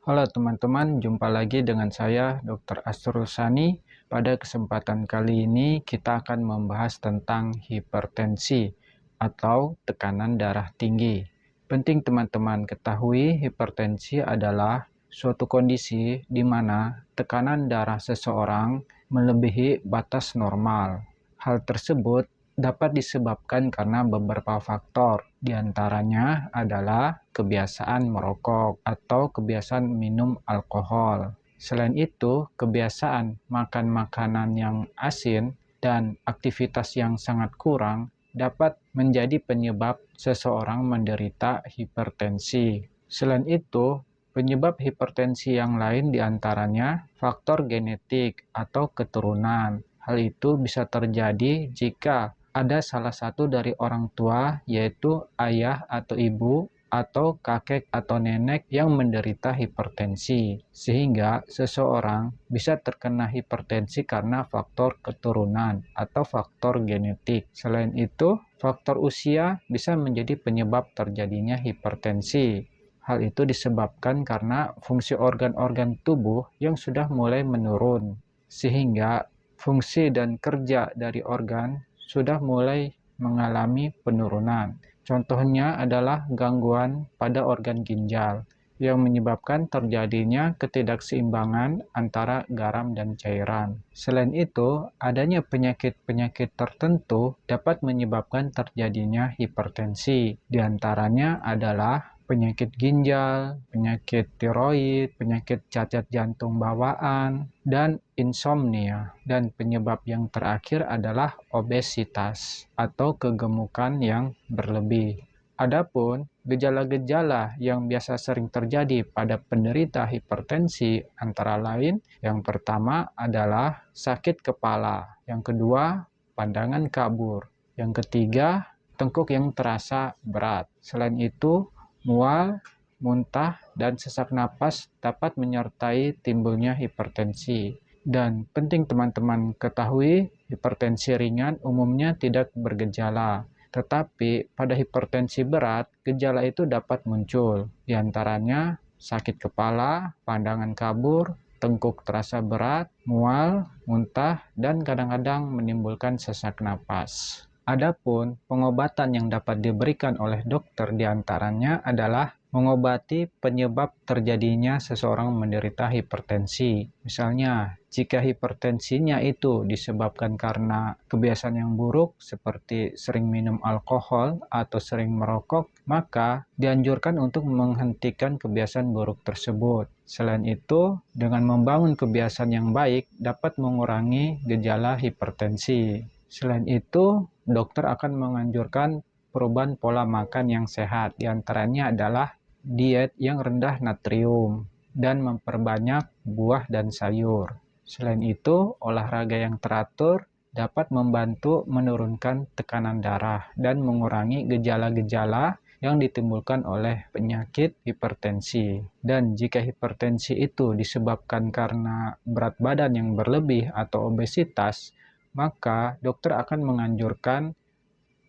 Halo teman-teman, jumpa lagi dengan saya Dr. Asrul Sani. Pada kesempatan kali ini kita akan membahas tentang hipertensi atau tekanan darah tinggi. Penting teman-teman ketahui, hipertensi adalah suatu kondisi di mana tekanan darah seseorang melebihi batas normal. Hal tersebut dapat disebabkan karena beberapa faktor, di antaranya adalah kebiasaan merokok atau kebiasaan minum alkohol. Selain itu, kebiasaan makan makanan yang asin dan aktivitas yang sangat kurang dapat menjadi penyebab seseorang menderita hipertensi. Selain itu, penyebab hipertensi yang lain diantaranya faktor genetik atau keturunan. Hal itu bisa terjadi jika ada salah satu dari orang tua, yaitu ayah atau ibu, atau kakek atau nenek yang menderita hipertensi, sehingga seseorang bisa terkena hipertensi karena faktor keturunan atau faktor genetik. Selain itu, faktor usia bisa menjadi penyebab terjadinya hipertensi. Hal itu disebabkan karena fungsi organ-organ tubuh yang sudah mulai menurun, sehingga fungsi dan kerja dari organ sudah mulai mengalami penurunan. Contohnya adalah gangguan pada organ ginjal yang menyebabkan terjadinya ketidakseimbangan antara garam dan cairan. Selain itu, adanya penyakit-penyakit tertentu dapat menyebabkan terjadinya hipertensi. Di antaranya adalah penyakit ginjal, penyakit tiroid, penyakit cacat jantung bawaan, dan insomnia. Dan penyebab yang terakhir adalah obesitas atau kegemukan yang berlebih. Adapun gejala-gejala yang biasa sering terjadi pada penderita hipertensi antara lain, yang pertama adalah sakit kepala, yang kedua pandangan kabur, yang ketiga tengkuk yang terasa berat. Selain itu, mual, muntah, dan sesak napas dapat menyertai timbulnya hipertensi. Dan penting teman-teman ketahui, hipertensi ringan umumnya tidak bergejala. Tetapi pada hipertensi berat, gejala itu dapat muncul. Di antaranya sakit kepala, pandangan kabur, tengkuk terasa berat, mual, muntah, dan kadang-kadang menimbulkan sesak napas. Adapun pengobatan yang dapat diberikan oleh dokter diantaranya adalah mengobati penyebab terjadinya seseorang menderita hipertensi. Misalnya, jika hipertensinya itu disebabkan karena kebiasaan yang buruk seperti sering minum alkohol atau sering merokok, maka dianjurkan untuk menghentikan kebiasaan buruk tersebut. Selain itu, dengan membangun kebiasaan yang baik dapat mengurangi gejala hipertensi. Selain itu, dokter akan menganjurkan perubahan pola makan yang sehat. Di antaranya adalah diet yang rendah natrium dan memperbanyak buah dan sayur. Selain itu, olahraga yang teratur dapat membantu menurunkan tekanan darah dan mengurangi gejala-gejala yang ditimbulkan oleh penyakit hipertensi. Dan jika hipertensi itu disebabkan karena berat badan yang berlebih atau obesitas, maka dokter akan menganjurkan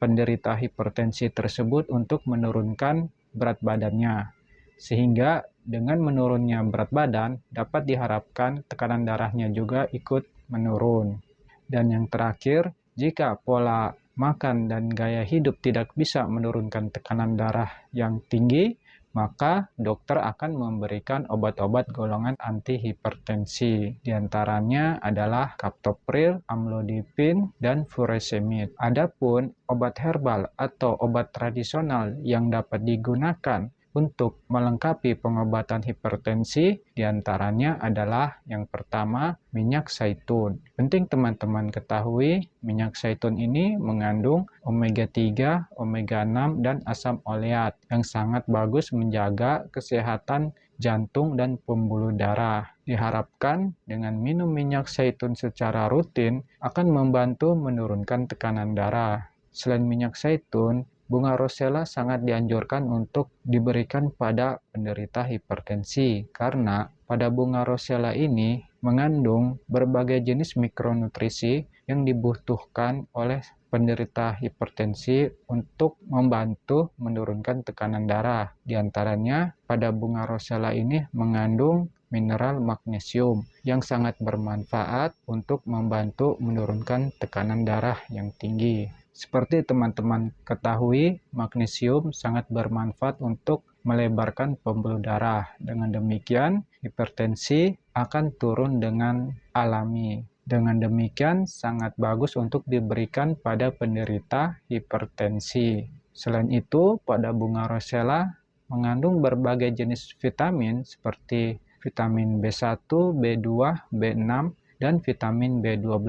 penderita hipertensi tersebut untuk menurunkan berat badannya. Sehingga dengan menurunnya berat badan dapat diharapkan tekanan darahnya juga ikut menurun. Dan yang terakhir, jika pola makan dan gaya hidup tidak bisa menurunkan tekanan darah yang tinggi, maka dokter akan memberikan obat-obat golongan antihipertensi. Di antaranya adalah captopril, amlodipin, dan furosemid. Adapun obat herbal atau obat tradisional yang dapat digunakan untuk melengkapi pengobatan hipertensi, diantaranya adalah yang pertama, minyak zaitun. Penting teman-teman ketahui, minyak zaitun ini mengandung omega 3, omega 6, dan asam oleat yang sangat bagus menjaga kesehatan jantung dan pembuluh darah. Diharapkan dengan minum minyak zaitun secara rutin akan membantu menurunkan tekanan darah. Selain minyak zaitun, bunga rosella sangat dianjurkan untuk diberikan pada penderita hipertensi karena pada bunga rosella ini mengandung berbagai jenis mikronutrisi yang dibutuhkan oleh penderita hipertensi untuk membantu menurunkan tekanan darah. Di antaranya, pada bunga rosella ini mengandung mineral magnesium yang sangat bermanfaat untuk membantu menurunkan tekanan darah yang tinggi. Seperti teman-teman ketahui, magnesium sangat bermanfaat untuk melebarkan pembuluh darah. Dengan demikian, hipertensi akan turun dengan alami. Dengan demikian, sangat bagus untuk diberikan pada penderita hipertensi. Selain itu, pada bunga rosella mengandung berbagai jenis vitamin seperti vitamin B1, B2, B6, dan vitamin B12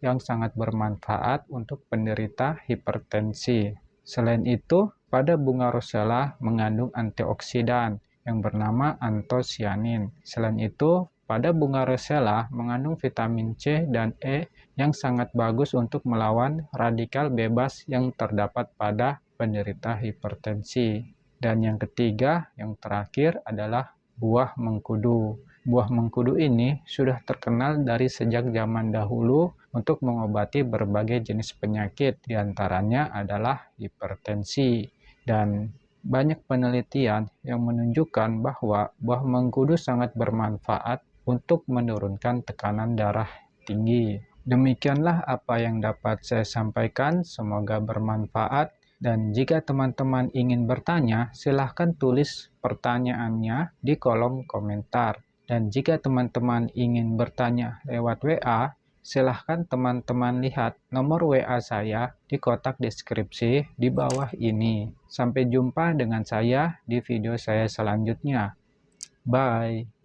yang sangat bermanfaat untuk penderita hipertensi. Selain itu, pada bunga rosella mengandung antioksidan yang bernama antosianin. Selain itu, pada bunga rosella mengandung vitamin C dan E yang sangat bagus untuk melawan radikal bebas yang terdapat pada penderita hipertensi. Dan yang ketiga, yang terakhir adalah buah mengkudu. Buah mengkudu ini sudah terkenal dari sejak zaman dahulu untuk mengobati berbagai jenis penyakit, diantaranya adalah hipertensi. Dan banyak penelitian yang menunjukkan bahwa buah mengkudu sangat bermanfaat untuk menurunkan tekanan darah tinggi. Demikianlah apa yang dapat saya sampaikan, semoga bermanfaat. Dan jika teman-teman ingin bertanya, silahkan tulis pertanyaannya di kolom komentar. Dan jika teman-teman ingin bertanya lewat WA, silahkan teman-teman lihat nomor WA saya di kotak deskripsi di bawah ini. Sampai jumpa dengan saya di video saya selanjutnya. Bye.